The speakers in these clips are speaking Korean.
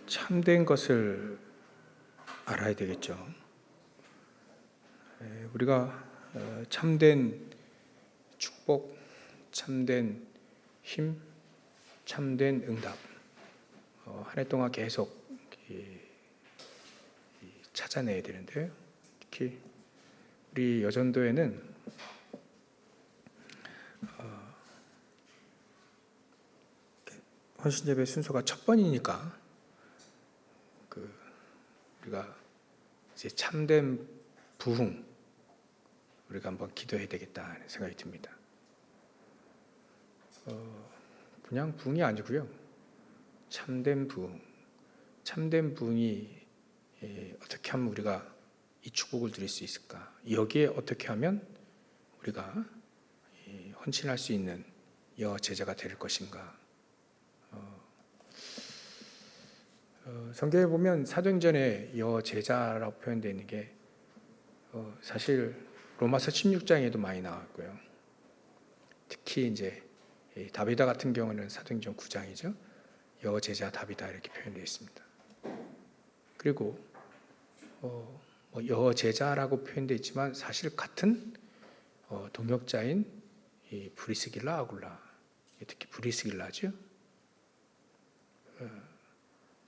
참된 것을 알아야 되겠죠. 우리가 참된 축복, 참된 힘, 참된 응답 한 해 동안 계속 찾아내야 되는데요. 특히 우리 여전도에는 헌신예배 순서가 첫 번이니까 우리가 이제 참된 부흥 우리가 한번 기도해야 되겠다는 생각이 듭니다. 그냥 부흥이 아니고요. 참된 부흥, 참된 부흥이 어떻게 하면 우리가 이 축복을 누릴 수 있을까? 여기에 어떻게 하면 우리가 헌신할 수 있는 여제자가 될 것인가? 성경에 보면 사도행전에 여제자라고 표현되어 있는 게 사실 로마서 16장에도 많이 나왔고요. 특히 이제 다비다 같은 경우는 사도행전 9장이죠. 여제자 다비다 이렇게 표현되어 있습니다. 그리고 여제자라고 표현되어 있지만 사실 같은 동역자인 이 브리스길라 아굴라, 특히 브리스길라죠.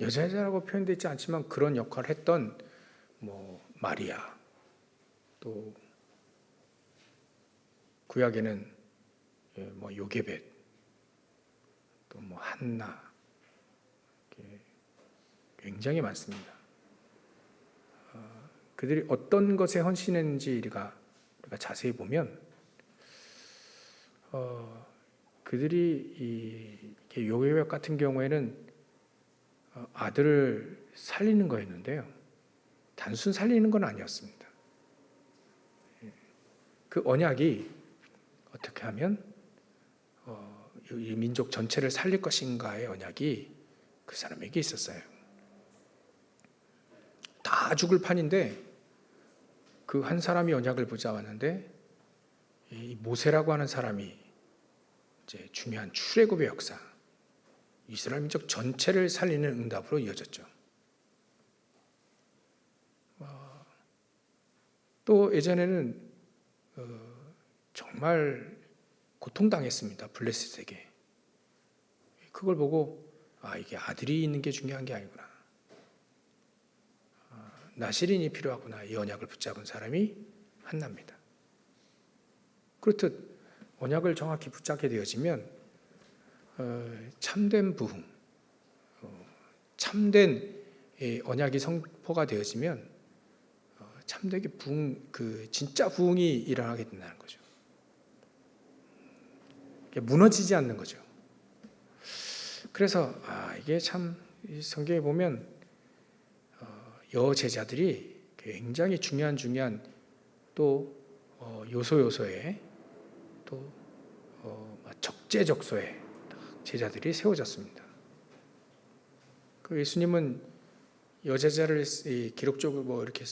여제자라고 표현되어 있지 않지만 그런 역할을 했던 마리아, 또 구약에는 요게벳, 또 한나, 굉장히 많습니다. 그들이 어떤 것에 헌신했는지 우리가 자세히 보면 그들이 요게벳 같은 경우에는 아들을 살리는 거였는데요. 단순 살리는 건 아니었습니다. 그 언약이 어떻게 하면 이 민족 전체를 살릴 것인가의 언약이 그 사람에게 있었어요. 다 죽을 판인데 그 한 사람이 언약을 붙잡았는데 이 모세라고 하는 사람이 이제 중요한 출애굽의 역사, 이스라엘 민족 전체를 살리는 응답으로 이어졌죠. 또 예전에는 정말 고통당했습니다. 블레셋에게. 그걸 보고 이게 아들이 있는 게 중요한 게 아니구나. 나실인이 필요하구나. 이 언약을 붙잡은 사람이 한나입니다. 그렇듯 언약을 정확히 붙잡게 되어지면 참된 부흥, 참된 언약이 선포가 되어지면 참되게 부흥, 진짜 부흥이 일어나게 된다는 거죠. 무너지지 않는 거죠. 그래서 이게 참 성경에 보면 여제자들이 굉장히 중요한 또 요소에 또 적재적소에 제자들이 세워졌습니다. 예수님은 여제자를 기록적으로 이렇게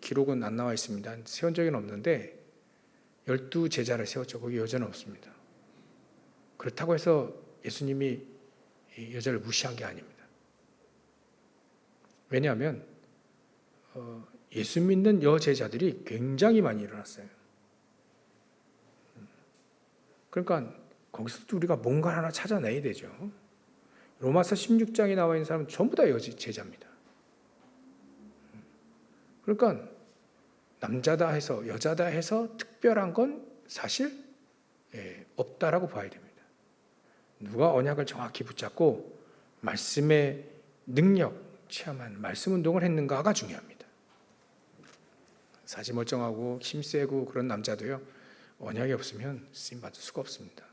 기록은 안 나와 있습니다. 세운 적은 없는데 12제자를 세웠죠. 거기 여자는 없습니다. 그렇다고 해서 예수님이 여자를 무시한 게 아닙니다. 왜냐하면 예수 믿는 여제자들이 굉장히 많이 일어났어요. 그러니까 거기서도 우리가 뭔가 하나 찾아내야 되죠. 로마서 16장에 나와 있는 사람은 전부 다 여제자입니다. 그러니까 남자다 해서 여자다 해서 특별한 건 사실 없다라고 봐야 됩니다. 누가 언약을 정확히 붙잡고 말씀의 능력 체험한 말씀 운동을 했는가가 중요합니다. 사지 멀쩡하고 힘세고 그런 남자도요, 언약이 없으면 쓰임 받을 수가 없습니다.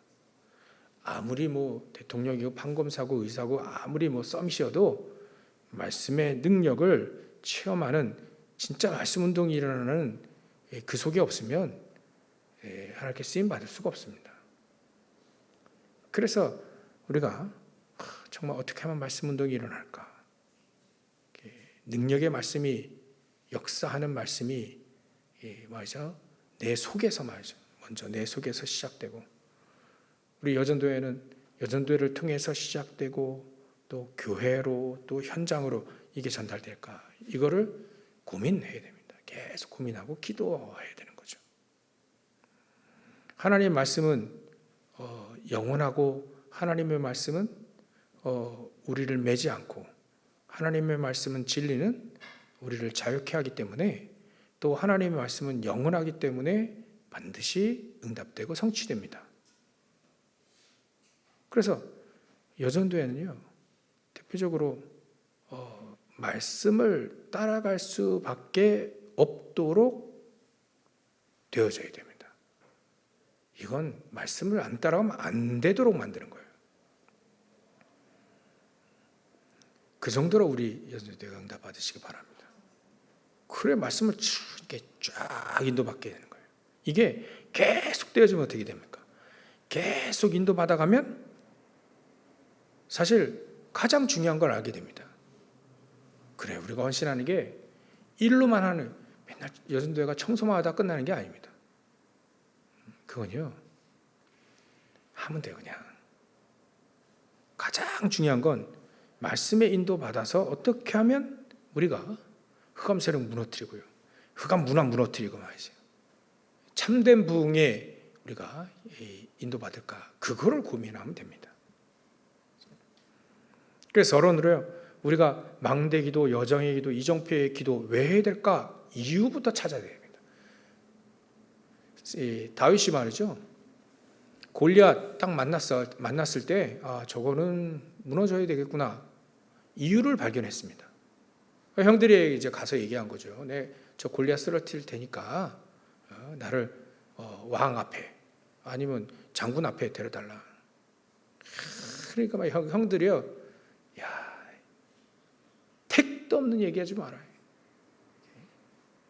아무리 대통령이고 판검사고 의사고 아무리 썸이셔도 말씀의 능력을 체험하는 진짜 말씀 운동이 일어나는 그 속에 없으면 하나님께 쓰임 받을 수가 없습니다. 그래서 우리가 정말 어떻게 하면 말씀 운동이 일어날까? 능력의 말씀이 역사하는 말씀이 내 속에서 먼저 내 속에서 시작되고 우리 여전도회는 여전도회를 통해서 시작되고 또 교회로 또 현장으로 이게 전달될까? 이거를 고민해야 됩니다. 계속 고민하고 기도해야 되는 거죠. 하나님의 말씀은 영원하고 하나님의 말씀은 우리를 매지 않고 하나님의 말씀은 진리는 우리를 자유케 하기 때문에 또 하나님의 말씀은 영원하기 때문에 반드시 응답되고 성취됩니다. 그래서 여전도에는요, 대표적으로 말씀을 따라갈 수밖에 없도록 되어져야 됩니다. 이건 말씀을 안 따라가면 안 되도록 만드는 거예요. 그 정도로 우리 여전도가 응답 받으시기 바랍니다. 그래 말씀을 이렇게 쫙 인도받게 되는 거예요. 이게 계속 되어지면 어떻게 됩니까? 계속 인도받아가면 사실 가장 중요한 걸 알게 됩니다. 그래 우리가 헌신하는 게 일로만 하는 맨날 여전도회가 청소만 하다 끝나는 게 아닙니다. 그건요 하면 돼요. 그냥 가장 중요한 건 말씀의 인도받아서 어떻게 하면 우리가 흑암 세력 무너뜨리고요, 흑암 문화 무너뜨리고 말이죠, 참된 부흥에 우리가 인도받을까, 그거를 고민하면 됩니다. 그래서 서론으로요, 우리가 망대 기도, 여정의 기도, 이정표의 기도 왜 해야 될까? 이유부터 찾아야 됩니다. 다윗이 말이죠, 골리앗 딱 만났을 때 저거는 무너져야 되겠구나, 이유를 발견했습니다. 형들이 이제 가서 얘기한 거죠. 저 골리앗 쓰러뜨릴 테니까 나를 왕 앞에 아니면 장군 앞에 데려달라. 그러니까 막 형들이요, 야, 택도 없는 얘기하지 마라.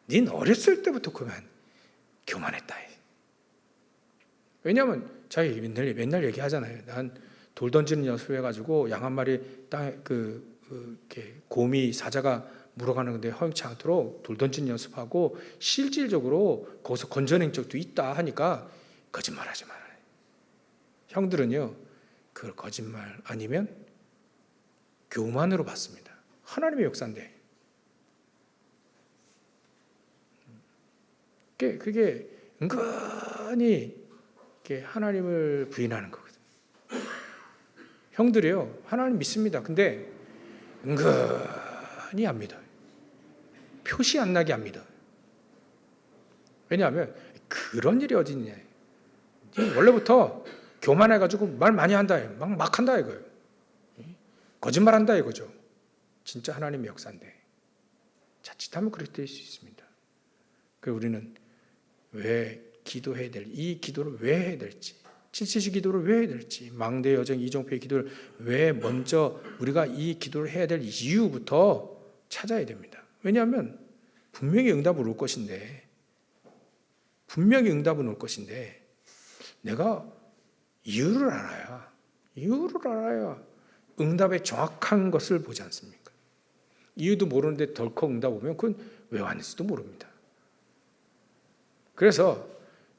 닌 어렸을 때부터 그만 교만했다. 왜냐하면 자기 맨날 얘기하잖아요. 난 돌 던지는 연습해가지고 양 한 마리 땅에 이렇게 곰이 사자가 물어가는 건데 허용치 않도록 돌 던지는 연습하고 실질적으로 거기서 건져낸 적도 있다 하니까 거짓말하지 말아요. 형들은요, 그걸 거짓말 아니면 교만으로 받습니다. 하나님의 역사인데. 그게 은근히 하나님을 부인하는 거거든요. 형들이요, 하나님 믿습니다. 근데 은근히 안 믿어요. 표시 안 나게 안 믿어요. 왜냐하면 그런 일이 어디 있냐. 원래부터 교만해가지고 말 많이 한다. 막 한다 이거예요. 거짓말한다 이거죠. 진짜 하나님의 역사인데 자칫하면 그렇게 될 수 있습니다. 그래서 우리는 왜 기도해야 이 기도를 왜 해야 될지, 칠칠시 기도를 왜 해야 될지, 망대 여정 이정표의 기도를 왜 먼저 우리가 이 기도를 해야 될 이유부터 찾아야 됩니다. 왜냐하면 분명히 응답을 올 것인데 내가 이유를 알아야 응답의 정확한 것을 보지 않습니까? 이유도 모르는데 덜컥 응답 오면 그건 왜 왔는지도 모릅니다. 그래서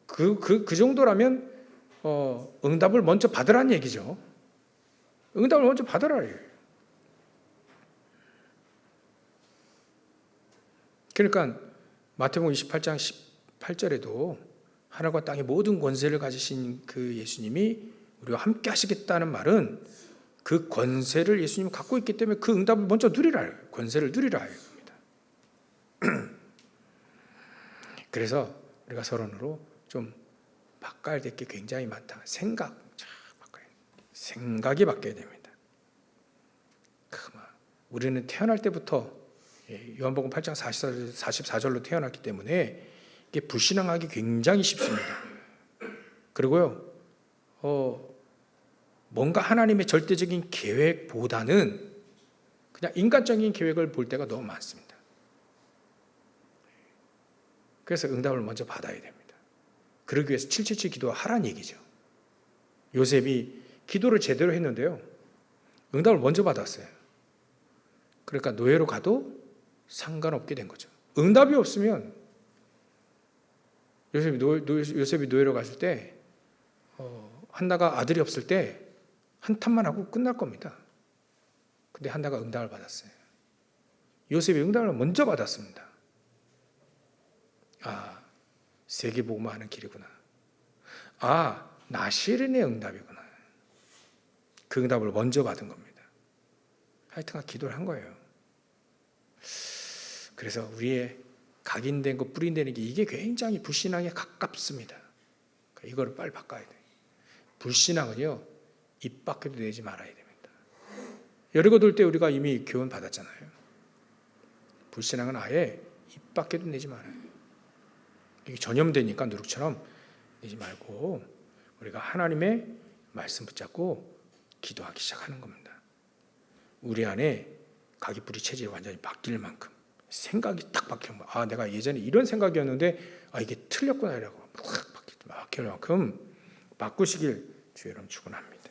그 정도라면 응답을 먼저 받으라는 얘기죠. 응답을 먼저 받으라. 그러니까 마태복음 28장 18절에도 하늘과 땅의 모든 권세를 가지신 그 예수님이 우리와 함께 하시겠다는 말은 그 권세를 예수님이 갖고 있기 때문에 그 응답을 먼저 누리라, 권세를 누리라 합니다. 그래서 우리가 서론으로 좀 바꿔야 될 게 굉장히 많다. 생각이 바뀌어야 됩니다. 우리는 태어날 때부터 요한복음 8장 44절로 태어났기 때문에 이게 불신앙하기 굉장히 쉽습니다. 그리고요, 뭔가 하나님의 절대적인 계획보다는 그냥 인간적인 계획을 볼 때가 너무 많습니다. 그래서 응답을 먼저 받아야 됩니다. 그러기 위해서 777 기도하라는 얘기죠. 요셉이 기도를 제대로 했는데요, 응답을 먼저 받았어요. 그러니까 노예로 가도 상관없게 된 거죠. 응답이 없으면 요셉이 노예로 갔을 때 한나가 아들이 없을 때 한탄만 하고 끝날 겁니다. 근데 한나가 응답을 받았어요. 요셉이 응답을 먼저 받았습니다. 아, 세계복음화 하는 길이구나. 아, 나시린의 응답이구나. 그 응답을 먼저 받은 겁니다. 하여튼 기도를 한 거예요. 그래서 우리의 각인된 것, 뿌린다는 게 이게 굉장히 불신앙에 가깝습니다. 이거를 빨리 바꿔야 돼요. 불신앙은요, 입 밖에도 내지 말아야 됩니다. 여리고 돌 때 우리가 이미 교훈 받았잖아요. 불신앙은 아예 입 밖에도 내지 말아요. 이게 전염되니까 누룩처럼 내지 말고 우리가 하나님의 말씀 붙잡고 기도하기 시작하는 겁니다. 우리 안에 각이 뿌리 체질이 완전히 바뀔 만큼 생각이 딱 바뀌는 거야. 아, 내가 예전에 이런 생각이었는데 이게 틀렸구나 이라고 확 바뀔 만큼 바꾸시길 주의 이름 축원합니다.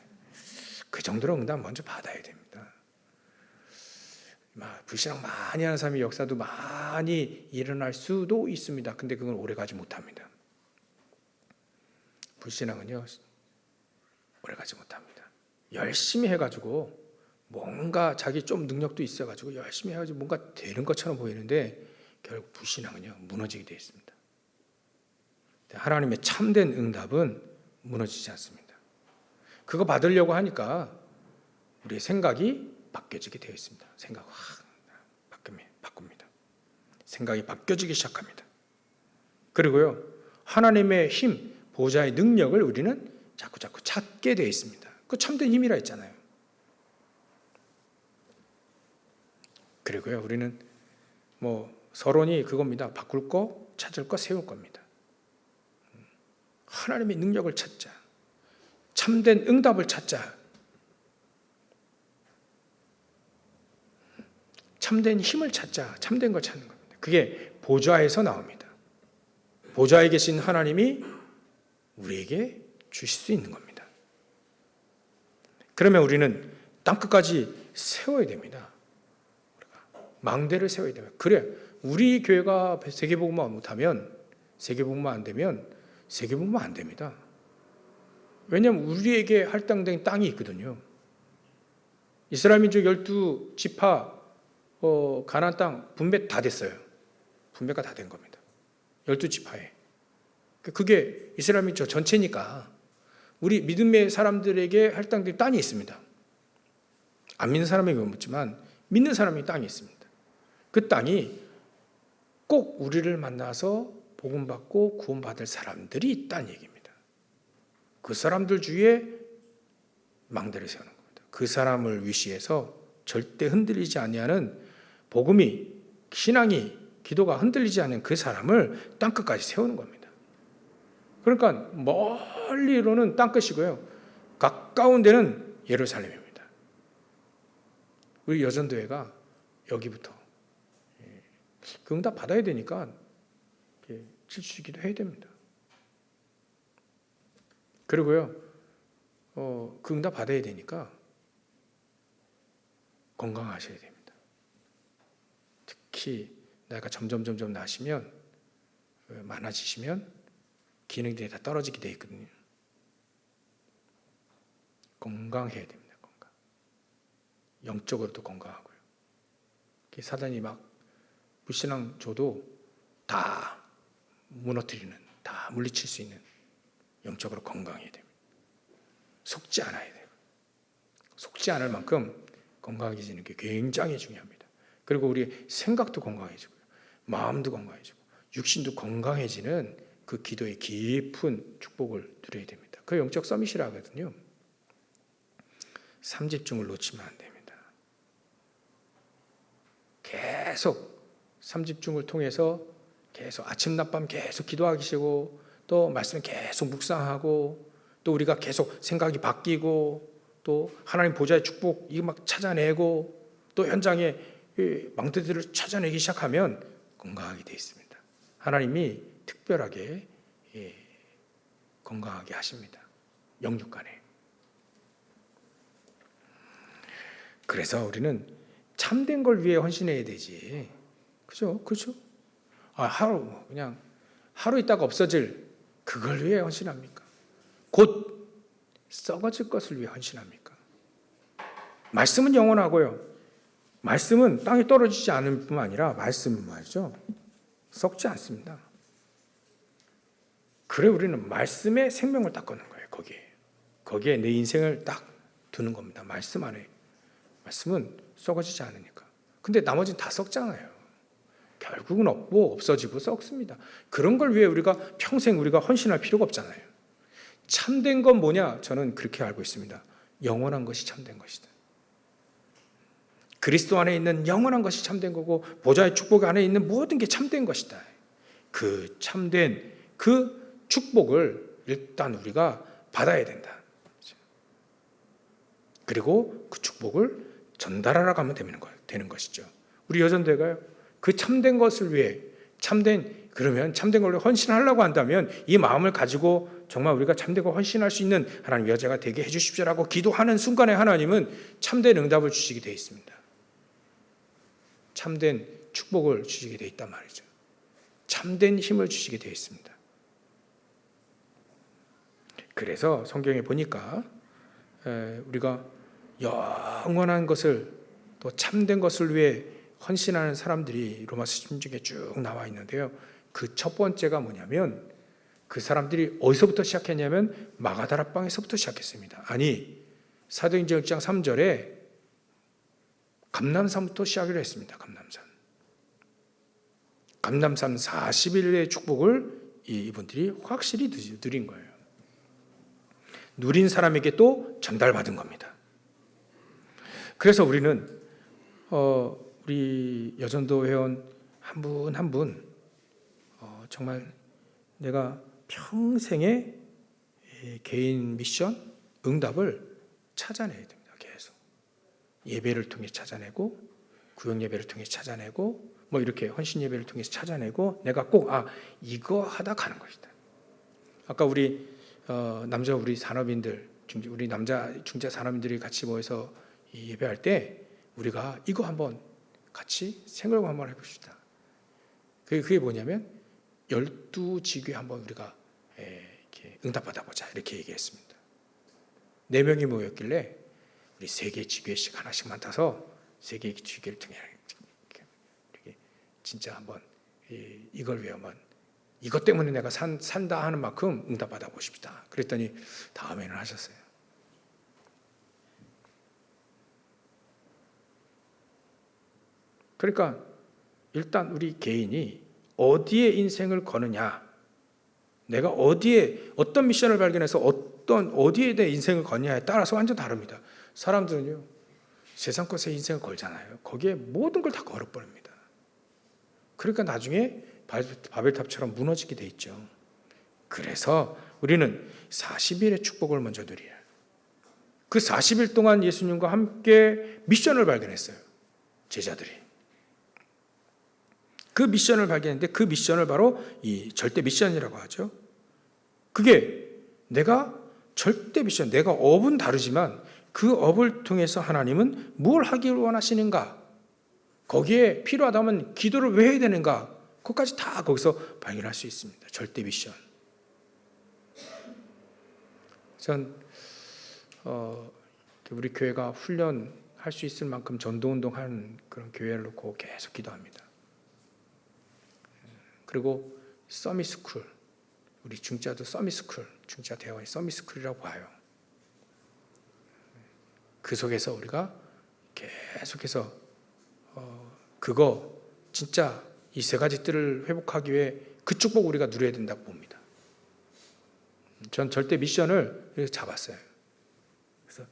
그 정도로 응답 먼저 받아야 됩니다. 불신앙 많이 하는 사람의 역사도 많이 일어날 수도 있습니다. 근데 그건 오래가지 못합니다. 불신앙은요, 오래가지 못합니다. 열심히 해가지고 뭔가 자기 좀 능력도 있어가지고 열심히 해가지고 뭔가 되는 것처럼 보이는데 결국 불신앙은요, 무너지게 되어 있습니다. 하나님의 참된 응답은 무너지지 않습니다. 그거 받으려고 하니까 우리의 생각이 바뀌어지게 되어 있습니다. 생각 확 바꿉니다. 생각이 바뀌어지기 시작합니다. 그리고요, 하나님의 힘, 보좌의 능력을 우리는 자꾸 찾게 되어 있습니다. 그 참된 힘이라 했잖아요. 그리고요, 우리는 서론이 그겁니다. 바꿀 거, 찾을 거, 세울 겁니다. 하나님의 능력을 찾자. 참된 응답을 찾자. 참된 힘을 찾자. 참된 걸 찾는 겁니다. 그게 보좌에서 나옵니다. 보좌에 계신 하나님이 우리에게 주실 수 있는 겁니다. 그러면 우리는 땅끝까지 세워야 됩니다. 망대를 세워야 됩니다. 그래, 우리 교회가 세계복음화 못하면, 세계복음화 안 되면 세계복음화 안 됩니다. 왜냐하면 우리에게 할당된 땅이 있거든요. 이스라엘 민족 12지파 가나안 땅 분배 다 됐어요. 분배가 다 된 겁니다. 12지파에. 그게 이스라엘 민족 전체니까 우리 믿음의 사람들에게 할당된 땅이 있습니다. 안 믿는 사람에게 묻지만 믿는 사람이 땅이 있습니다. 그 땅이 꼭 우리를 만나서 복음받고 구원받을 사람들이 있다는 얘기입니다. 그 사람들 주위에 망대를 세우는 겁니다. 그 사람을 위시해서 절대 흔들리지 아니하는 복음이, 신앙이, 기도가 흔들리지 않는 그 사람을 땅끝까지 세우는 겁니다. 그러니까 멀리로는 땅끝이고요, 가까운 데는 예루살렘입니다. 우리 여전도회가 여기부터 그 응답 받아야 되니까 질주기도 해야 됩니다. 그리고요, 그 응답 받아야 되니까 건강하셔야 됩니다. 특히 나이가 점점 나시면, 많아지시면 기능들이 다 떨어지게 돼 있거든요. 건강해야 됩니다. 건강. 영적으로도 건강하고요. 사단이 막 불신앙 줘도 다 무너뜨리는, 다 물리칠 수 있는 영적으로 건강해야 됩니다. 속지 않아야 돼요. 속지 않을 만큼 건강해지는 게 굉장히 중요합니다. 그리고 우리 생각도 건강해지고요, 마음도 건강해지고 육신도 건강해지는 그 기도의 깊은 축복을 누려야 됩니다. 그 영적 서밋이라 하거든요. 3집중을 놓치면 안 됩니다. 계속 3집중을 통해서 계속 아침 낮밤 계속 기도하시고, 또 말씀 계속 묵상하고, 또 우리가 계속 생각이 바뀌고, 또 하나님 보좌의 축복 이거 막 찾아내고, 또 현장에 망대들을 찾아내기 시작하면 건강하게 되어 있습니다. 하나님이 특별하게 건강하게 하십니다. 영육간에. 그래서 우리는 참된 걸 위해 헌신해야 되지. 그죠? 그냥 하루 있다가 없어질 그걸 위해 헌신합니까? 곧 썩어질 것을 위해 헌신합니까? 말씀은 영원하고요, 말씀은 땅에 떨어지지 않을 뿐만 아니라 말씀은 말이죠, 썩지 않습니다. 그래 우리는 말씀에 생명을 딱 거는 거예요. 거기에 내 인생을 딱 두는 겁니다. 말씀 안에. 말씀은 썩어지지 않으니까. 근데 나머지는 다 썩잖아요. 결국은 없어지고 썩습니다. 그런 걸 위해 우리가 평생 우리가 헌신할 필요가 없잖아요. 참된 건 뭐냐? 저는 그렇게 알고 있습니다. 영원한 것이 참된 것이다. 그리스도 안에 있는 영원한 것이 참된 거고, 보좌의 축복 안에 있는 모든 게 참된 것이다. 그 참된 그 축복을 일단 우리가 받아야 된다. 그리고 그 축복을 전달하러 가면 되는 것이죠. 우리 여전대가요, 그 참된 것을 위해 그러면 참된 걸로 헌신하려고 한다면 이 마음을 가지고 정말 우리가 참되고 헌신할 수 있는 하나님 여자가 되게 해주십시오라고 기도하는 순간에 하나님은 참된 응답을 주시게 되어 있습니다. 참된 축복을 주시게 되어 있단 말이죠. 참된 힘을 주시게 되어 있습니다. 그래서 성경에 보니까 우리가 영원한 것을 또 참된 것을 위해 헌신하는 사람들이 로마서 16에 쭉 나와 있는데요. 그 첫 번째가 뭐냐면, 그 사람들이 어디서부터 시작했냐면 마가다락방에서부터 시작했습니다. 아니, 사도행전 1장 3절에 감람산부터 시작을 했습니다. 감람산 40일의 축복을 이분들이 확실히 누린 거예요. 누린 사람에게 또 전달받은 겁니다. 그래서 우리는 우리 여전도 회원 한 분 한 분 정말 내가 평생의 개인 미션 응답을 찾아내야 됩니다. 계속 예배를 통해 찾아내고, 구역 예배를 통해 찾아내고, 뭐 이렇게 헌신 예배를 통해서 찾아내고, 내가 꼭 이거 하다 가는 것이다. 아까 우리 우리 산업인들, 우리 남자 중재 산업인들이 같이 모여서 예배할 때 우리가 이거 한번 같이 생각을 한번 해봅시다. 그게 뭐냐면 12지교에 한번 우리가 이렇게 응답받아보자, 이렇게 얘기했습니다. 4명이 모였길래 우리 3개 지교회씩 하나씩 맡아서 3개 지교회를 통해 이렇게 진짜 한번 이걸 위하면 이것 때문에 내가 산다 하는 만큼 응답받아 보십시다. 그랬더니 다음에는 하셨어요. 그러니까 일단 우리 개인이 어디에 인생을 거느냐, 내가 어떤 미션을 발견해서 어디에 대해 인생을 거느냐에 따라서 완전 다릅니다. 사람들은요, 세상 것에 인생을 걸잖아요. 거기에 모든 걸 다 걸어버립니다. 그러니까 나중에 바벨탑처럼 무너지게 돼 있죠. 그래서 우리는 40일의 축복을 먼저 누려요. 그 40일 동안 예수님과 함께 미션을 발견했어요. 제자들이. 그 미션을 발견했는데, 그 미션을 바로 이 절대 미션이라고 하죠. 그게 내가 절대 미션, 내가 업은 다르지만 그 업을 통해서 하나님은 뭘 하기를 원하시는가, 거기에 필요하다면 기도를 왜 해야 되는가, 그것까지 다 거기서 발견할 수 있습니다. 절대 미션. 전 우리 교회가 훈련할 수 있을 만큼 전도운동하는 그런 교회를 놓고 계속 기도합니다. 그리고 서밋스쿨, 우리 중자도 서밋스쿨, 중자 대학원이 서밋스쿨이라고 봐요. 그 속에서 우리가 계속해서 그거 진짜 이 3가지 뜰을 회복하기 위해 그 축복 우리가 누려야 된다고 봅니다. 전 절대 미션을 이렇게 잡았어요. 그래서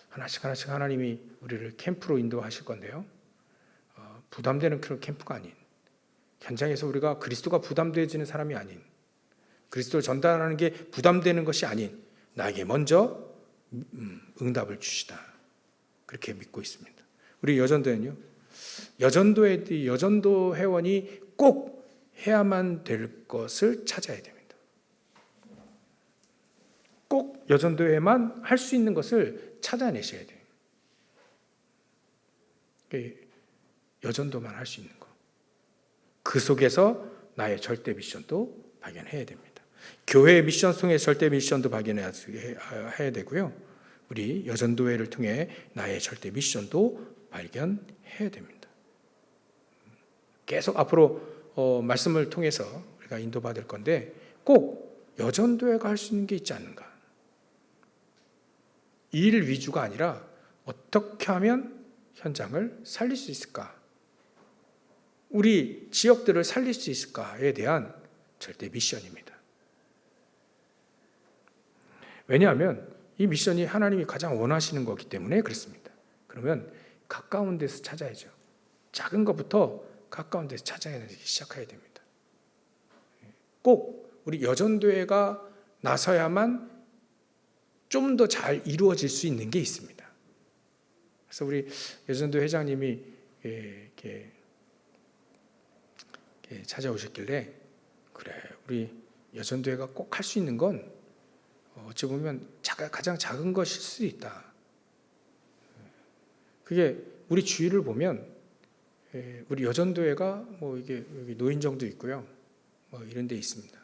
하나씩 하나님이 우리를 캠프로 인도하실 건데요. 부담되는 그런 캠프가 아닌, 현장에서 우리가 그리스도가 부담되어지는 사람이 아닌, 그리스도를 전달하는 게 부담되는 것이 아닌, 나에게 먼저 응답을 주시다, 그렇게 믿고 있습니다. 우리 여전도는요, 여전도 회원이 꼭 해야만 될 것을 찾아야 됩니다. 꼭 여전도에만 할 수 있는 것을 찾아내셔야 돼요. 여전도만 할 수 있는 것, 그 속에서 나의 절대 미션도 발견해야 됩니다. 교회의 미션 속에 절대 미션도 발견해야 되고요. 우리 여전도회를 통해 나의 절대 미션도 발견해야 됩니다. 계속 앞으로 말씀을 통해서 우리가 인도받을 건데 꼭 여전도회가 할 수 있는 게 있지 않는가. 일 위주가 아니라 어떻게 하면 현장을 살릴 수 있을까? 우리 지역들을 살릴 수 있을까에 대한 절대 미션입니다. 왜냐하면 이 미션이 하나님이 가장 원하시는 거기 때문에 그렇습니다. 그러면 가까운 데서 찾아야죠. 작은 것부터 가까운 데서 찾아야 시작해야 됩니다. 꼭 우리 여전도회가 나서야만 좀 더 잘 이루어질 수 있는 게 있습니다. 그래서 우리 여전도 회장님이 이렇게 찾아오셨길래 그래 우리 여전도회가 꼭 할 수 있는 건 어찌 보면 가장 작은 것일 수도 있다. 그게 우리 주위를 보면 우리 여전도회가 뭐 이게 여기 노인정도 있고요, 뭐 이런 데 있습니다.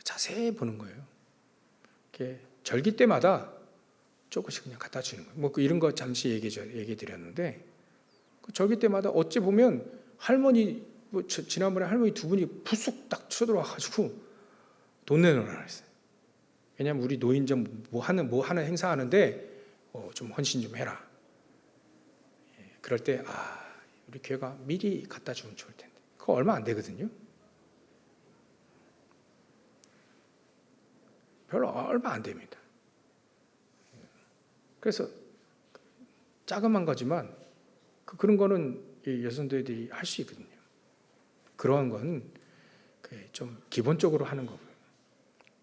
자세히 보는 거예요. 이렇게 절기 때마다 조금씩 그냥 갖다 주는 거예요. 뭐 이런 거 잠시 얘기 드렸는데 절기 때마다 어찌 보면 할머니 뭐 지난번에 할머니 두 분이 부숙 딱 쳐들어와가지고 돈 내놓으라 그랬어요. 왜냐하면 우리 노인정 뭐 하는 행사 하는데 좀 헌신 좀 해라. 그럴 때 우리 교회가 미리 갖다 주면 좋을 텐데 그거 얼마 안 되거든요. 별로 얼마 안 됩니다. 그래서 자그만 거지만 그런 거는 여성도들이 할 수 있거든요. 그러한 건 좀 기본적으로 하는 거고요.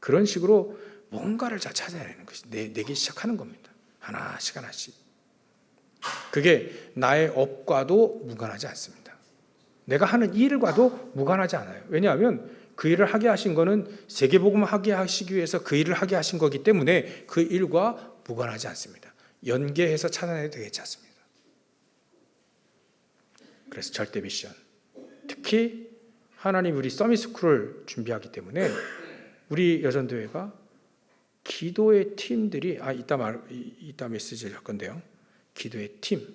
그런 식으로 뭔가를 잘 찾아내는 것이 내기 시작하는 겁니다. 하나씩 하나씩. 그게 나의 업과도 무관하지 않습니다. 내가 하는 일과도 무관하지 않아요. 왜냐하면 그 일을 하게 하신 거는 세계복음을 하게 하시기 위해서 그 일을 하게 하신 거기 때문에 그 일과 무관하지 않습니다. 연계해서 찾아내도 되겠지 않습니다. 그래서 절대 미션. 특히 하나님 우리 서밋스쿨을 준비하기 때문에 우리 여전도회가 기도의 팀들이 이따 메시지를 할 건데요. 기도의 팀,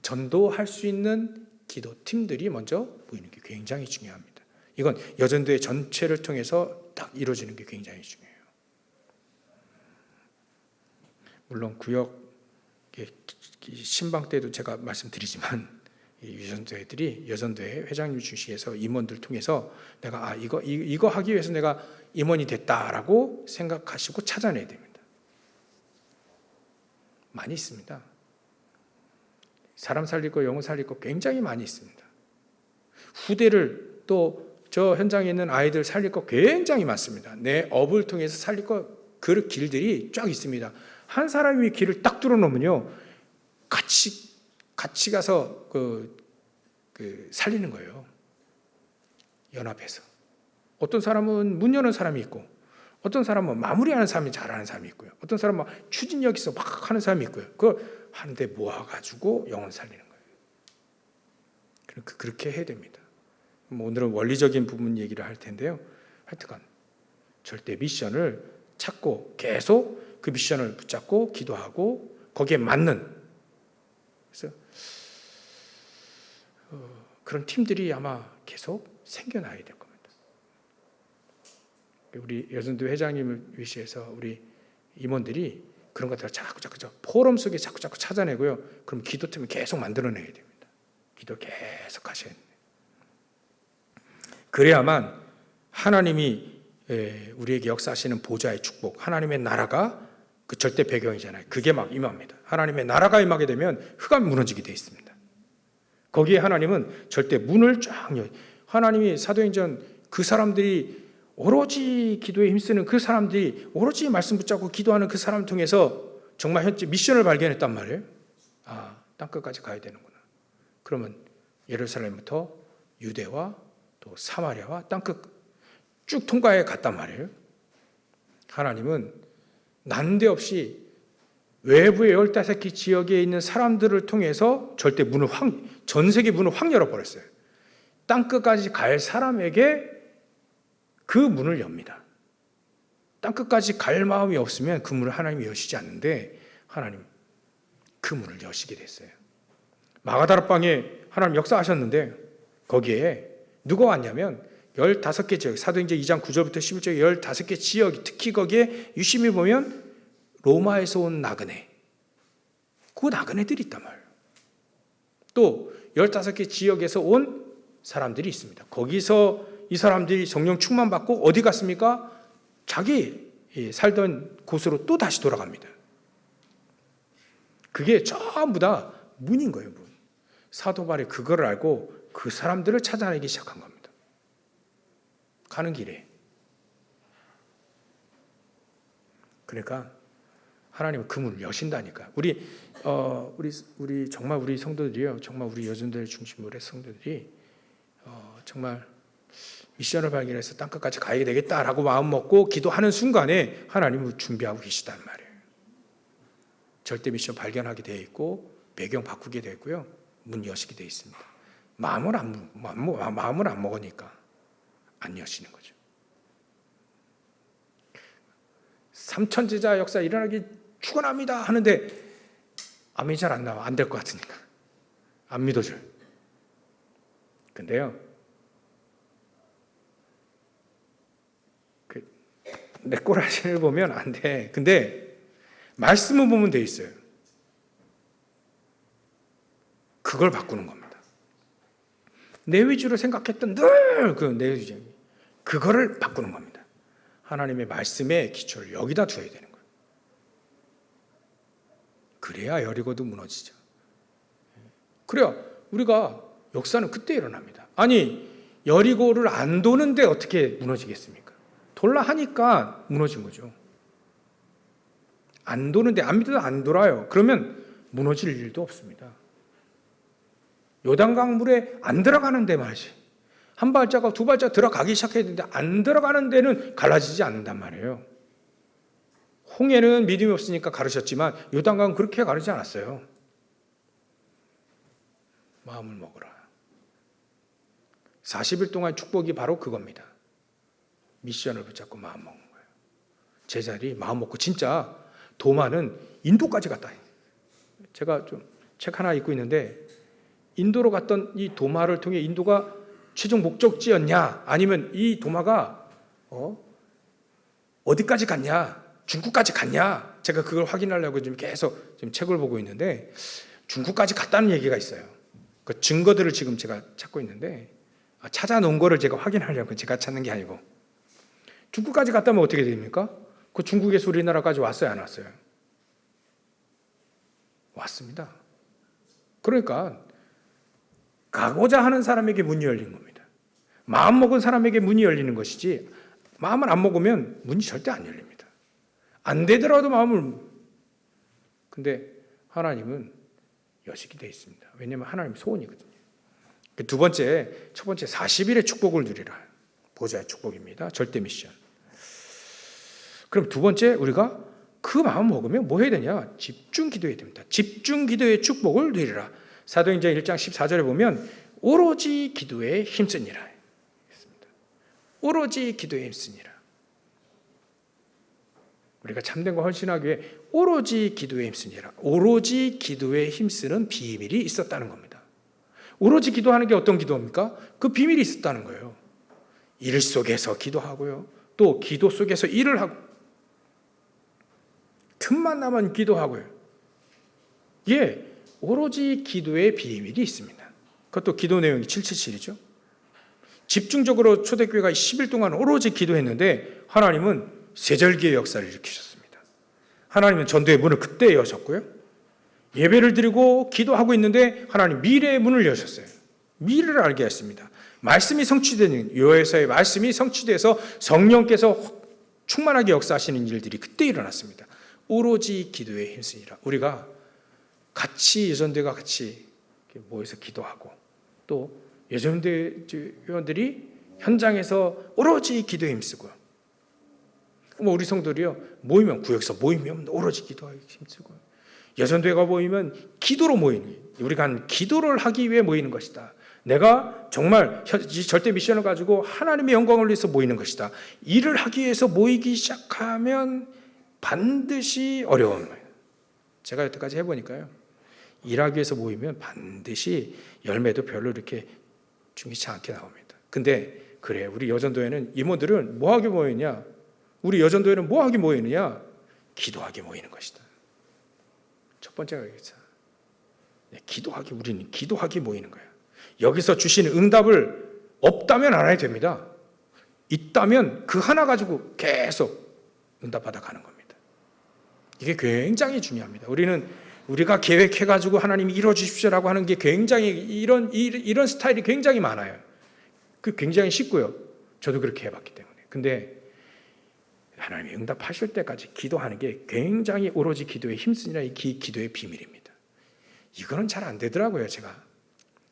전도할 수 있는 기도 팀들이 먼저 보이는 게 굉장히 중요합니다. 이건 여전도회 전체를 통해서 딱 이루어지는 게 굉장히 중요해요. 물론 구역 신방 때도 제가 말씀드리지만 여전도회 회장님 주시에서 임원들 통해서 내가 이거 하기 위해서 내가 임원이 됐다라고 생각하시고 찾아내야 됩니다. 많이 있습니다. 사람 살릴 거, 영혼 살릴 거 굉장히 많이 있습니다. 후대를 또 저 현장에 있는 아이들 살릴 거 굉장히 많습니다. 내 업을 통해서 살릴 거 그 길들이 쫙 있습니다. 한 사람이 길을 딱 뚫어놓으면요, 같이 가서 살리는 거예요. 연합해서. 어떤 사람은 문 여는 사람이 있고, 어떤 사람은 마무리하는 사람이 잘하는 사람이 있고요. 어떤 사람은 추진력 있어 막 하는 사람이 있고요. 그걸 하는데 모아가지고 영혼 살리는 거예요. 그렇게 해야 됩니다. 오늘은 원리적인 부분 얘기를 할 텐데요. 하여튼간 절대 미션을 찾고 계속 그 미션을 붙잡고 기도하고 거기에 맞는 그래서 그런 팀들이 아마 계속 생겨나야 될 겁니다. 우리 여전도 회장님을 위시해서 우리 임원들이 그런 것들을 자꾸 포럼 속에 자꾸 찾아내고요. 그럼 기도팀을 계속 만들어내야 됩니다. 기도 계속 하셔야 됩니다. 그래야만 하나님이 우리에게 역사하시는 보좌의 축복, 하나님의 나라가 그 절대 배경이잖아요. 그게 막 임합니다. 하나님의 나라가 임하게 되면 흑암이 무너지게 되어 있습니다. 거기에 하나님은 절대 문을 쫙 열. 하나님이 사도행전 그 사람들이 오로지 기도에 힘쓰는 그 사람들이 오로지 말씀 붙잡고 기도하는 그 사람 통해서 정말 현재 미션을 발견했단 말이에요. 땅끝까지 가야 되는구나. 그러면 예루살렘부터 유대와 또 사마리아와 땅끝 쭉 통과해 갔단 말이에요. 하나님은 난데없이 외부의 15개 지역에 있는 사람들을 통해서 절대 문을 전 세계 문을 확 열어버렸어요. 땅끝까지 갈 사람에게 그 문을 엽니다. 땅끝까지 갈 마음이 없으면 그 문을 하나님이 여시지 않는데 하나님 그 문을 여시게 됐어요. 마가다락방에 하나님 역사하셨는데 거기에 누가 왔냐면 15개 지역, 사도행전 2장 9절부터 11절 15개 지역이, 특히 거기에 유심히 보면 로마에서 온 나그네, 그 나그네들이 있단 말이에요. 또 15개 지역에서 온 사람들이 있습니다. 거기서 이 사람들이 성령 충만받고 어디 갔습니까? 자기 살던 곳으로 또 다시 돌아갑니다. 그게 전부 다 문인 거예요, 문. 사도 바울이 그걸 알고 그 사람들을 찾아내기 시작한 겁니다. 가는 길에. 그러니까 하나님은 그 문을 여신다니까. 우리 정말 우리 성도들이요, 정말 우리 여전들 중심으로 해 성도들이 정말 미션을 발견해서 땅끝까지 가야 되겠다라고 마음 먹고 기도하는 순간에 하나님은 준비하고 계시단 말이에요. 절대 미션 발견하게 되어 있고 배경 바꾸게 되어 있고요, 문 여시게 되어 있습니다. 마음을 안 먹으니까 안 여시는 거죠. 삼천제자 역사 일어나기 축원합니다 하는데 아멘이 잘 안 나와. 안 될 것 같으니까 안 믿어줘요. 근데요, 내 꼬라지를 보면 안 돼. 근데 말씀을 보면 돼 있어요. 그걸 바꾸는 겁니다. 내 위주로 생각했던 늘 그 내 위주, 그거를 바꾸는 겁니다. 하나님의 말씀의 기초를 여기다 두어야 되는 거예요. 그래야 여리고도 무너지죠. 그래야 우리가 역사는 그때 일어납니다. 아니, 여리고를 안 도는데 어떻게 무너지겠습니까? 돌라 하니까 무너진 거죠. 안 도는데, 안 믿어도 안 돌아요. 그러면 무너질 일도 없습니다. 요단강 물에 안 들어가는 데 말이지. 한 발자국, 두 발자국 들어가기 시작해야 되는데 안 들어가는 데는 갈라지지 않는단 말이에요. 홍해는 믿음이 없으니까 가르쳤지만 요단강은 그렇게 가르치지 않았어요. 마음을 먹으라. 40일 동안 축복이 바로 그겁니다. 미션을 붙잡고 마음 먹는 거예요. 제자들이 마음 먹고 진짜 도마는 인도까지 갔다. 제가 좀 책 하나 읽고 있는데, 인도로 갔던 이 도마를 통해 인도가 최종 목적지였냐, 아니면 이 도마가 어디까지 갔냐, 중국까지 갔냐, 제가 그걸 확인하려고 지금 계속 지금 책을 보고 있는데 중국까지 갔다는 얘기가 있어요. 그 증거들을 지금 제가 찾고 있는데, 찾아놓은 거를 제가 확인하려고, 제가 찾는 게 아니고. 중국까지 갔다면 어떻게 됩니까? 그 중국에서 우리나라까지 왔어요, 안 왔어요? 왔습니다. 그러니까 가고자 하는 사람에게 문이 열린 겁니다. 마음 먹은 사람에게 문이 열리는 것이지, 마음을 안 먹으면 문이 절대 안 열립니다. 안 되더라도 마음을. 근데 하나님은 여시게 되어 있습니다. 왜냐하면 하나님 소원이거든요. 두 번째, 첫 번째 40일의 축복을 누리라. 보좌의 축복입니다. 절대 미션. 그럼 두 번째, 우리가 그 마음 먹으면 뭐 해야 되냐? 집중 기도해야 됩니다. 집중 기도의 축복을 누리라. 사도행전 1장 14절에 보면 오로지 기도에 힘쓰니라. 오로지 기도에 힘쓰니라. 우리가 참된 거 헌신하기 위해 오로지 기도에 힘쓰니라. 오로지 기도에 힘쓰는 비밀이 있었다는 겁니다. 오로지 기도하는 게 어떤 기도입니까? 그 비밀이 있었다는 거예요. 일 속에서 기도하고요, 또 기도 속에서 일을 하고, 틈만 나면 기도하고요. 예, 오로지 기도의 비밀이 있습니다. 그것도 기도 내용이 777이죠. 집중적으로 초대교회가 10일 동안 오로지 기도했는데 하나님은 세절기의 역사를 일으키셨습니다. 하나님은 전도의 문을 그때 여셨고요, 예배를 드리고 기도하고 있는데 하나님 미래의 문을 여셨어요. 미래를 알게 했습니다. 말씀이 성취되는, 요에서의 말씀이 성취돼서 성령께서 충만하게 역사하시는 일들이 그때 일어났습니다. 오로지 기도에 힘쓰니라. 우리가 같이 예전대가 같이 모여서 기도하고, 또 예전대 회원들이 현장에서 오로지 기도에 힘쓰고요. 우리 성도들이요, 모이면, 구역에서 모이면 오로지 기도하기 힘쓰고요. 예전대가 모이면 기도로 모이는 거예요. 우리가 기도를 하기 위해 모이는 것이다. 내가 정말 절대 미션을 가지고 하나님의 영광을 위해서 모이는 것이다. 일을 하기 위해서 모이기 시작하면 반드시 어려운 거예요. 제가 여태까지 해보니까요, 일하기 위해서 모이면 반드시 열매도 별로 이렇게 중요치 않게 나옵니다. 근데 그래, 우리 여전도회는 임원들은 뭐 하게 모이느냐? 우리 여전도회는 뭐 하게 모이느냐? 기도하게 모이는 것이다. 첫 번째가 그렇죠. 기도하기, 우리는 기도하기 모이는 거예요. 여기서 주시는 응답을 없다면 안 해도 됩니다. 있다면 그 하나 가지고 계속 응답받아 가는 겁니다. 이게 굉장히 중요합니다. 우리가 계획해가지고 하나님이 이루어 주십시오라고 하는 게 굉장히 이런 스타일이 굉장히 많아요. 그 굉장히 쉽고요. 저도 그렇게 해봤기 때문에. 근데 하나님이 응답하실 때까지 기도하는 게 굉장히 오로지 기도에 힘쓰니라 이 기도의 비밀입니다. 이거는 잘 안 되더라고요, 제가.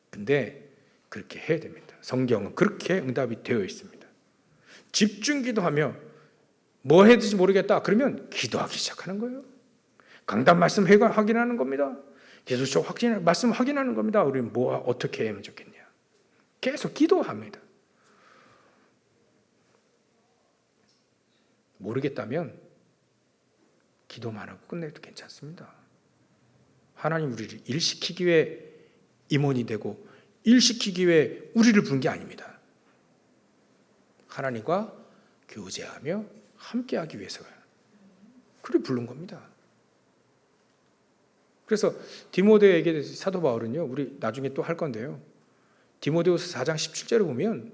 근데 그렇게 해야 됩니다. 성경은 그렇게 응답이 되어 있습니다. 집중 기도하며 뭐 해야 될지 모르겠다. 그러면 기도하기 시작하는 거예요. 강단 말씀 확인하는 겁니다. 계속 말씀 확인하는 겁니다. 우리는 어떻게 하면 좋겠냐. 계속 기도합니다. 모르겠다면 기도만 하고 끝내도 괜찮습니다. 하나님 우리를 일시키기 위해 임원이 되고 일시키기 위해 우리를 부른 게 아닙니다. 하나님과 교제하며 함께하기 위해서요. 그래 부른 겁니다. 그래서 디모데에게 사도 바울은요, 우리 나중에 또 할 건데요. 디모데후서 4장 17절을 보면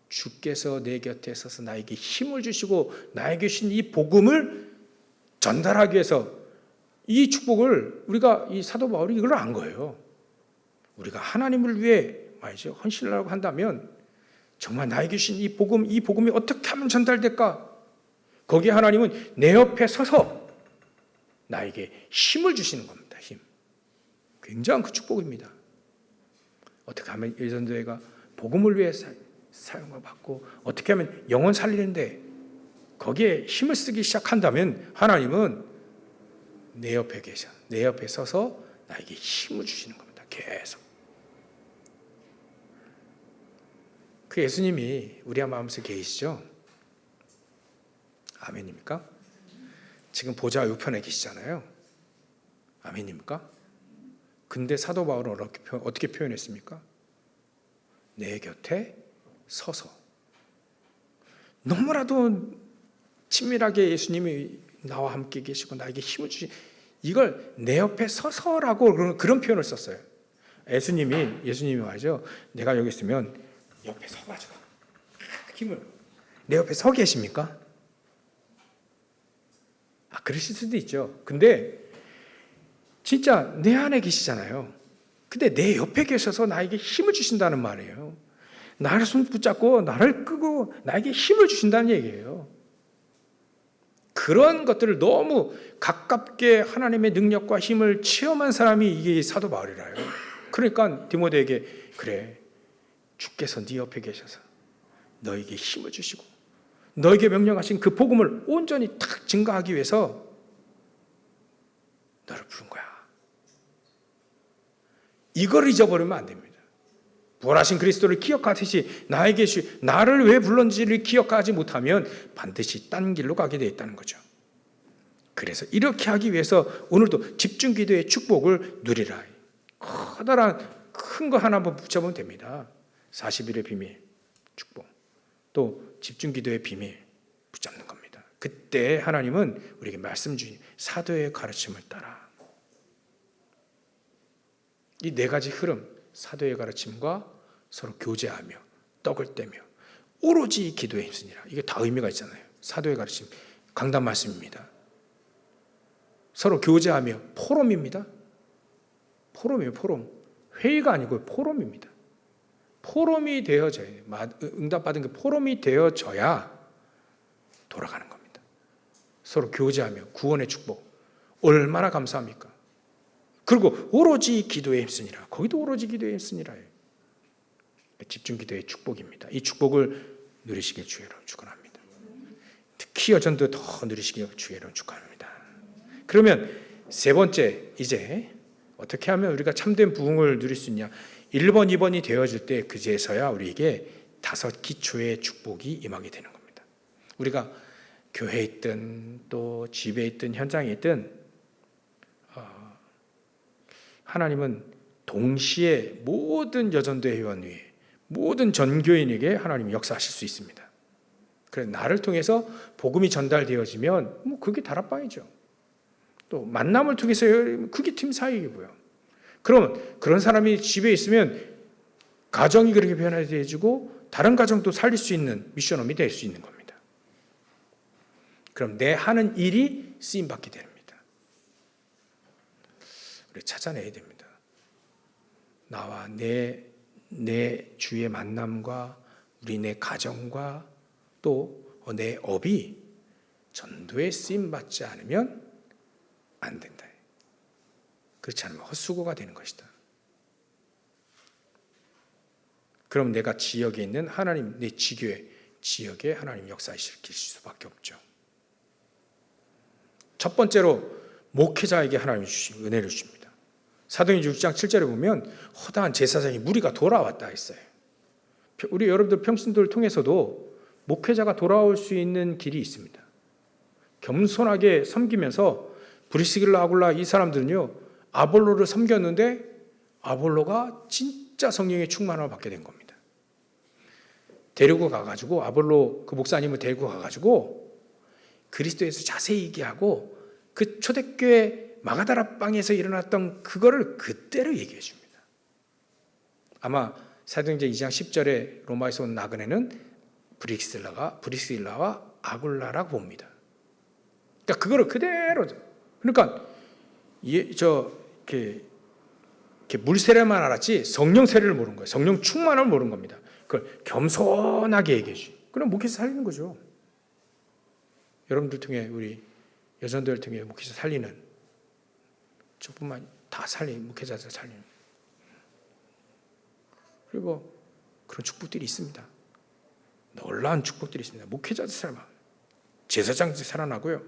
주께서 내 곁에 서서 나에게 힘을 주시고 나에게 주신 이 복음을 전달하기 위해서 이 축복을 우리가 이 사도 바울이 이걸 안 거예요. 우리가 하나님을 위해 말이죠, 헌신하려고 한다면 정말 나에게 주신 이 복음이 어떻게 하면 전달될까? 거기에 하나님은 내 옆에 서서 나에게 힘을 주시는 겁니다. 힘. 굉장한 그 축복입니다. 어떻게 하면 여전도회가 복음을 위해 사용을 받고 어떻게 하면 영혼 살리는데 거기에 힘을 쓰기 시작한다면 하나님은 내 옆에 계셔. 내 옆에 서서 나에게 힘을 주시는 겁니다. 계속. 그 예수님이 우리 마음속에 계시죠? 아멘입니까? 지금 보좌 우편에 계시잖아요. 아멘입니까? 근데 사도 바울은 어떻게 표현했습니까? 내 곁에 서서. 너무나도 친밀하게 예수님이 나와 함께 계시고 나에게 힘을 주시, 이걸 내 옆에 서서라고 그런 표현을 썼어요. 예수님이 말이죠. 내가 여기 있으면 옆에 서가지고 힘을, 내 옆에 서 계십니까? 그러실 수도 있죠. 근데 진짜 내 안에 계시잖아요. 근데 내 옆에 계셔서 나에게 힘을 주신다는 말이에요. 나를 손 붙잡고 나를 끄고 나에게 힘을 주신다는 얘기예요. 그런 것들을 너무 가깝게 하나님의 능력과 힘을 체험한 사람이 이게 사도 바울이라요. 그러니까 디모데에게 그래, 주께서 네 옆에 계셔서 너에게 힘을 주시고 너에게 명령하신 그 복음을 온전히 탁 증거하기 위해서 너를 부른 거야. 이걸 잊어버리면 안 됩니다. 부활하신 그리스도를 기억하듯이 나를 왜 불렀는지를 기억하지 못하면 반드시 딴 길로 가게 되어 있다는 거죠. 그래서 이렇게 하기 위해서 오늘도 집중 기도의 축복을 누리라. 커다란 큰 거 하나 한번 붙여보면 됩니다. 40일의 비밀 축복, 또 집중 기도의 비밀 붙잡는 겁니다. 그때 하나님은 우리에게 말씀 주신 사도의 가르침을 따라, 이 네 가지 흐름, 사도의 가르침과 서로 교제하며 떡을 떼며 오로지 기도에 힘쓰니라. 이게 다 의미가 있잖아요. 사도의 가르침, 강단 말씀입니다. 서로 교제하며 포럼입니다. 포럼이에요. 포럼. 회의가 아니고 포럼입니다. 포럼이 되어져야, 응답받은 그 포럼이 되어져야 돌아가는 겁니다. 서로 교제하며 구원의 축복, 얼마나 감사합니까? 그리고 오로지 기도에 힘쓰니라. 거기도 오로지 기도에 힘쓰니라예요. 집중 기도의 축복입니다. 이 축복을 누리시길 주의로 축원합니다. 특히 여전도 더 누리시길 주의로 축원합니다. 그러면 세 번째, 이제 어떻게 하면 우리가 참된 부흥을 누릴 수 있냐? 1번, 2번이 되어질 때 그제서야 우리에게 5 기초의 축복이 임하게 되는 겁니다. 우리가 교회에 있든 또 집에 있든 현장에 있든 하나님은 동시에 모든 여전대 회원 위에 모든 전교인에게 하나님이 역사하실 수 있습니다. 그래서 나를 통해서 복음이 전달되어지면 뭐 그게 다락방이죠. 또 만남을 통해서 그게 팀 사역이고요. 그러면 그런 사람이 집에 있으면 가정이 그렇게 변화되어지고 다른 가정도 살릴 수 있는 미션홈이 될 수 있는 겁니다. 그럼 내 하는 일이 쓰임받게 됩니다. 우리 찾아내야 됩니다. 나와 내 주의 만남과 우리 내 가정과 또 내 업이 전도에 쓰임받지 않으면 안 된다. 그렇지 않으면 헛수고가 되는 것이다. 그럼 내가 지역에 있는 하나님, 내 지역에 하나님 역사시킬 수밖에 없죠. 첫 번째로 목회자에게 하나님이 주신 은혜를 주십니다. 사도행전 6장 7절에 보면 허다한 제사장이 무리가 돌아왔다 했어요. 우리 여러분들 평신도를 통해서도 목회자가 돌아올 수 있는 길이 있습니다. 겸손하게 섬기면서 브리스길라 아굴라 이 사람들은요 아볼로를 섬겼는데 아볼로가 진짜 성령의 충만함을 받게 된 겁니다. 데리고 가가지고 아볼로 그 목사님을 데리고 가가지고 그리스도에서 자세히 얘기하고 그 초대교회 마가다라방에서 일어났던 그거를 그대로 얘기해 줍니다. 아마 사도행전 2장 10절에 로마에서 온 나그네는 브리스길라와 아굴라라고 봅니다. 그러니까 그거를 그대로 그러니까 이렇게 물세례만 알았지 성령 세례를 모르는 거예요. 성령 충만을 모르는 겁니다. 그걸 겸손하게 얘기해 주시. 그럼 목회자 살리는 거죠. 여러분들 통해 우리 여전들 통해 목회자 살리는 저뿐만 다 살리는 목회자들 살리는 그리고 그런 축복들이 있습니다. 놀라운 축복들이 있습니다. 목회자들 살아, 제사장들 살아나고요.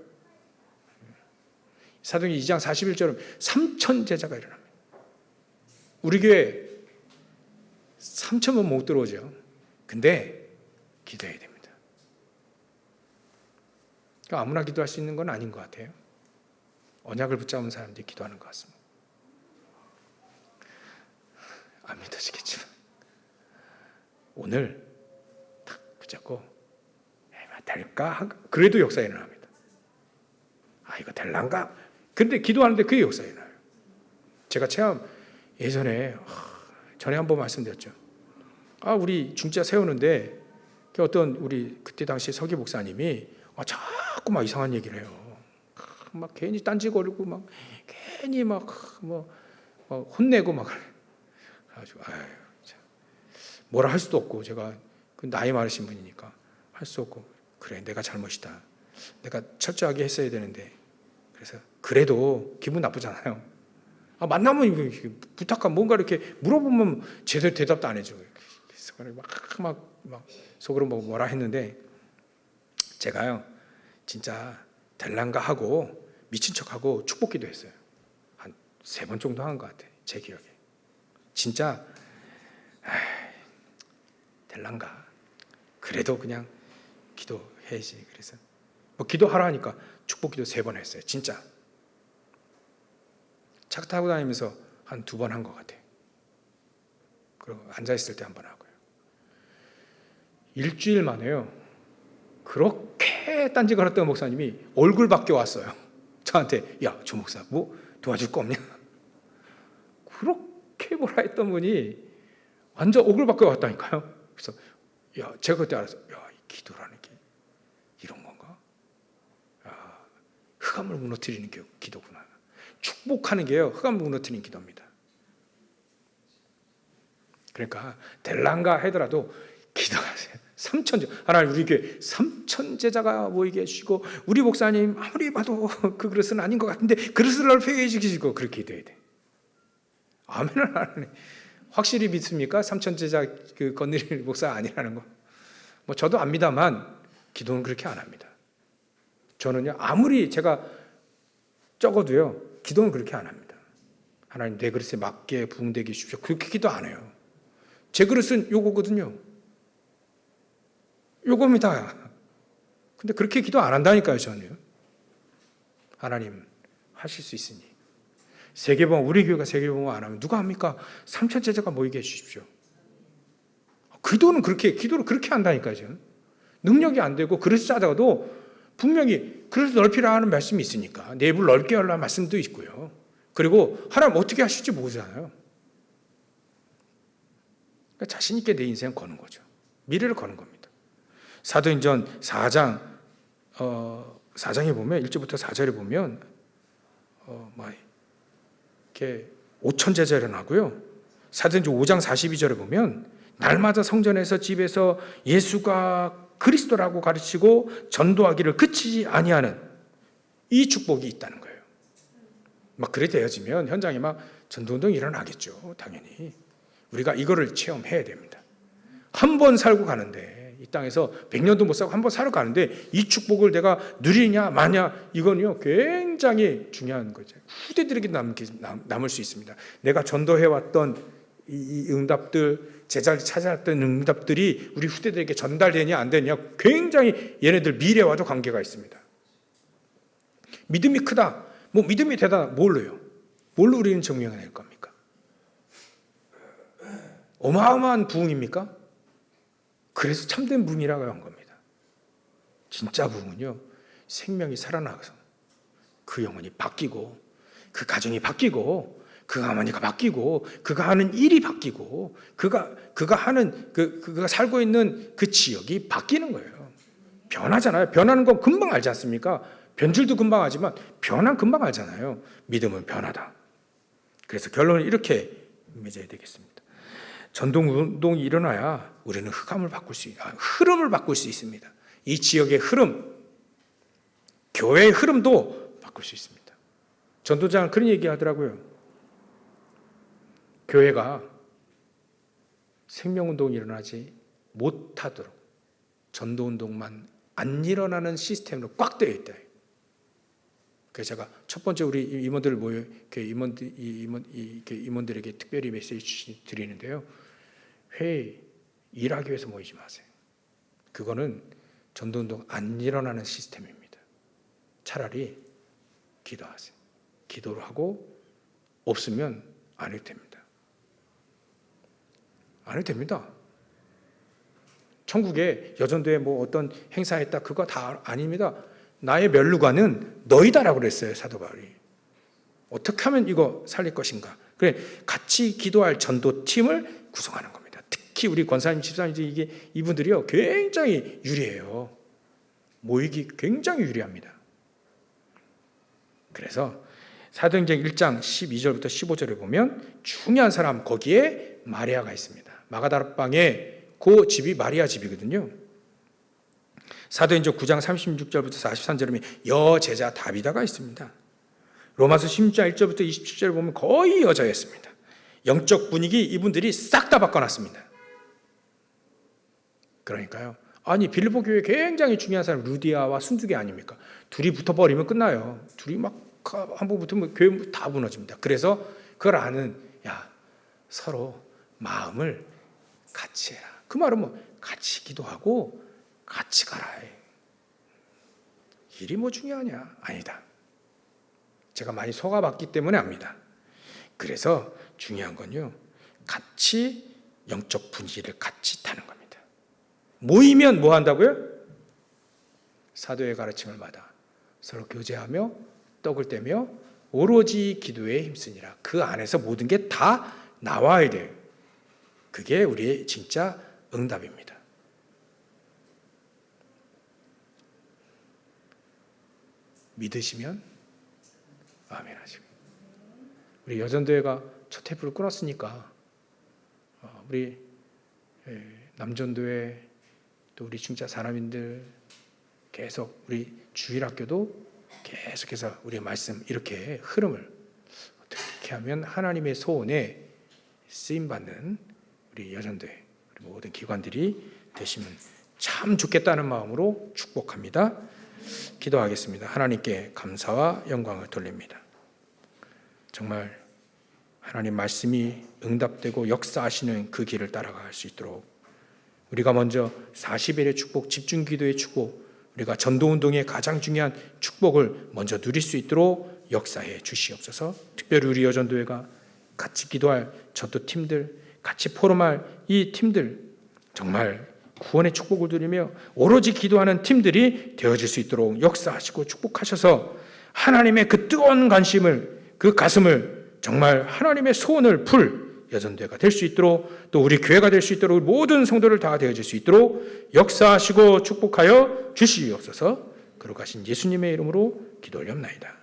사도행전 2장 41절은 3천 제자가 일어납니다. 우리 교회 3천은 못 들어오죠. 근데 기도해야 됩니다. 그러니까 아무나 기도할 수 있는 건 아닌 것 같아요. 언약을 붙잡은 사람들이 기도하는 것 같습니다. 안 믿어지겠지만 오늘 딱 붙잡고 될까? 그래도 역사 일어납니다. 이거 될란가? 근데 기도하는데 그게 역사 일어나요. 제가 체험 예전에 전에 한번 말씀드렸죠. 우리 중짜 세우는데 어떤 우리 그때 당시 서기 목사님이 자꾸 막 이상한 얘기를 해요. 막 괜히 딴지거리고 막 괜히 막 혼내고 막 그래가지고 뭐라 할 수도 없고 제가 나이 많으신 분이니까 할 수 없고 그래 내가 잘못이다. 내가 철저하게 했어야 되는데 그래서 그래도 기분 나쁘잖아요. 만나면 부탁하면 뭔가 이렇게 물어보면 제대로 대답도 안 해줘. 그래서 막 속으로 뭐라 했는데 제가요 진짜 될란가 하고 미친 척하고 축복기도 했어요. 한 3번 정도 한 것 같아 제 기억에. 진짜 될란가 그래도 그냥 기도해야지. 그래서 기도하라 하니까 축복기도 3번 했어요. 진짜 차 타고 다니면서 한 2번 한 것 같아요. 그리고 앉아있을 때 1번 하고요. 일주일 만에요. 그렇게 딴지 걸었던 목사님이 얼굴 밖에 왔어요. 저한테 야, 조 목사 뭐 도와줄 거 없냐? 그렇게 뭐라 했던 분이 완전 얼굴 밖에 왔다니까요. 그래서 제가 그때 알았어. 이 기도라는 게 이런 건가? 흑암을 무너뜨리는 게 기도구나. 축복하는 게요 흑암을 무너뜨리는 기도입니다. 그러니까 될란가 하더라도 기도하세요. 3천 하나님 우리 교회 3천 제자가 모이게 해주시고 우리 목사님 아무리 봐도 그 그릇은 아닌 것 같은데 그릇을 넓히게 해주시고 그렇게 기도해야 돼. 아멘을 하네. 확실히 믿습니까? 3천 제자 그 건드릴 목사 아니라는 거. 저도 압니다만 기도는 그렇게 안 합니다. 저는요 아무리 제가 적어도요 기도는 그렇게 안 합니다. 하나님 내 그릇에 맞게 부응되게 해주십시오. 그렇게 기도 안 해요. 제 그릇은 요거거든요. 요겁니다. 근데 그렇게 기도 안 한다니까요, 저는. 하나님 하실 수 있으니 세계봉, 우리 교회가 세계봉 안 하면 누가 합니까? 3천 제자가 모이게 해주십시오. 기도를 그렇게 한다니까요. 저는. 능력이 안 되고 그릇이 작아도 분명히 그릇을 넓히라 하는 말씀이 있으니까 내부를 넓게 하라는 말씀도 있고요. 그리고 하나님 어떻게 하실지 모르잖아요. 그러니까 자신 있게 내 인생 거는 거죠. 미래를 거는 겁니다. 사도행전 4장에 보면 1절부터 4절에 보면 이렇게 5천 제자 일어나고요. 사도행전 5장 42절에 보면 날마다 성전에서 집에서 예수가 그리스도라고 가르치고 전도하기를 그치지 아니하는 이 축복이 있다는 거예요. 막 그래 되어지면 현장에 막 전도운동이 일어나겠죠. 당연히. 우리가 이거를 체험해야 됩니다. 한 번 살고 가는데 이 땅에서 100년도 못 살고 한 번 살고 가는데 이 축복을 내가 누리냐 마냐 이건요 굉장히 중요한 거죠. 후대들에게 남을 수 있습니다. 내가 전도해왔던 이 응답들, 제자를 찾아왔던 응답들이 우리 후대들에게 전달되냐 안 되냐 굉장히 얘네들 미래와도 관계가 있습니다. 믿음이 크다, 뭐 믿음이 대단하다, 뭘로요? 뭘로 우리는 증명해낼 겁니까? 어마어마한 부흥입니까? 그래서 참된 부흥이라고 한 겁니다. 진짜 부흥은요, 생명이 살아나서 그 영혼이 바뀌고 그 가정이 바뀌고 그 어머니가 바뀌고 그가 하는 일이 바뀌고 그가 하는 그가 살고 있는 그 지역이 바뀌는 거예요. 변하잖아요. 변하는 건 금방 알지 않습니까? 변질도 금방 하지만 변한 금방 알잖아요. 믿음은 변하다. 그래서 결론은 이렇게 맺어야 되겠습니다. 전도운동이 일어나야 우리는 흐름을 바꿀 수 있습니다. 이 지역의 흐름, 교회의 흐름도 바꿀 수 있습니다. 전도자는 그런 얘기 하더라고요. 교회가 생명운동이 일어나지 못하도록 전도운동만 안 일어나는 시스템으로 꽉 되어 있다. 그래서 제가 첫 번째 우리 임원들 모여 임원들에게 특별히 메시지 드리는데요. 회의 일하기 위해서 모이지 마세요. 그거는 전도운동 안 일어나는 시스템입니다. 차라리 기도하세요. 기도를 하고 없으면 안 해도 됩니다. 안 해도 됩니다. 천국에 여전도에 뭐 어떤 행사했다 그거 다 아닙니다. 나의 멸류관은 너희다라고 그랬어요. 사도 바울이. 어떻게 하면 이거 살릴 것인가? 그래 같이 기도할 전도팀을 구성하는 겁니다. 특히 우리 권사님, 집사님 이분들이요 굉장히 유리해요. 모이기 굉장히 유리합니다. 그래서 사도행전 1장 12절부터 15절에 보면 중요한 사람 거기에 마리아가 있습니다. 마가다락방에 그 집이 마리아 집이거든요. 사도행전 9장 36절부터 43절에 보면 여제자 다비다가 있습니다. 로마서 16장 1절부터 27절에 보면 거의 여자였습니다. 영적 분위기 이분들이 싹 다 바꿔놨습니다. 그러니까요. 아니 빌립보 교회 굉장히 중요한 사람 루디아와 순두개 아닙니까? 둘이 붙어버리면 끝나요. 둘이 막 한 번 붙으면 교회 다 무너집니다. 그래서 그걸 아는 서로 마음을 같이 해라. 그 말은 뭐 같이 기도하고 같이 가라. 일이 뭐 중요하냐? 아니다. 제가 많이 속아봤기 때문에 압니다. 그래서 중요한 건요. 같이 영적 분위기를 같이 타는 겁니다. 모이면 뭐 한다고요? 사도의 가르침을 받아 서로 교제하며 떡을 떼며 오로지 기도에 힘쓰니라. 그 안에서 모든 게 다 나와야 돼요. 그게 우리의 진짜 응답입니다. 믿으시면 아멘 하시고. 우리 여전도회가 첫 테이프를 끊었으니까 우리 남전도회 또 우리 중자 사람인들 계속 우리 주일학교도 계속해서 우리의 말씀 이렇게 흐름을 어떻게 하면 하나님의 소원에 쓰임받는 우리 여전도회 우리 모든 기관들이 되시면 참 좋겠다는 마음으로 축복합니다. 기도하겠습니다. 하나님께 감사와 영광을 돌립니다. 정말 하나님 말씀이 응답되고 역사하시는 그 길을 따라갈 수 있도록 우리가 먼저 40일의 축복, 집중기도의 축복, 우리가 전도운동의 가장 중요한 축복을 먼저 누릴 수 있도록 역사해 주시옵소서. 특별히 우리 여전도회가 같이 기도할 전도 팀들, 같이 포럼할 이 팀들, 정말 구원의 축복을 누리며 오로지 기도하는 팀들이 되어질 수 있도록 역사하시고 축복하셔서 하나님의 그 뜨거운 관심을, 그 가슴을, 정말 하나님의 소원을 풀 여전도회가 될 수 있도록, 또 우리 교회가 될 수 있도록, 모든 성도를 다 되어질 수 있도록 역사하시고 축복하여 주시옵소서. 거룩하신 예수님의 이름으로 기도 올렸나이다.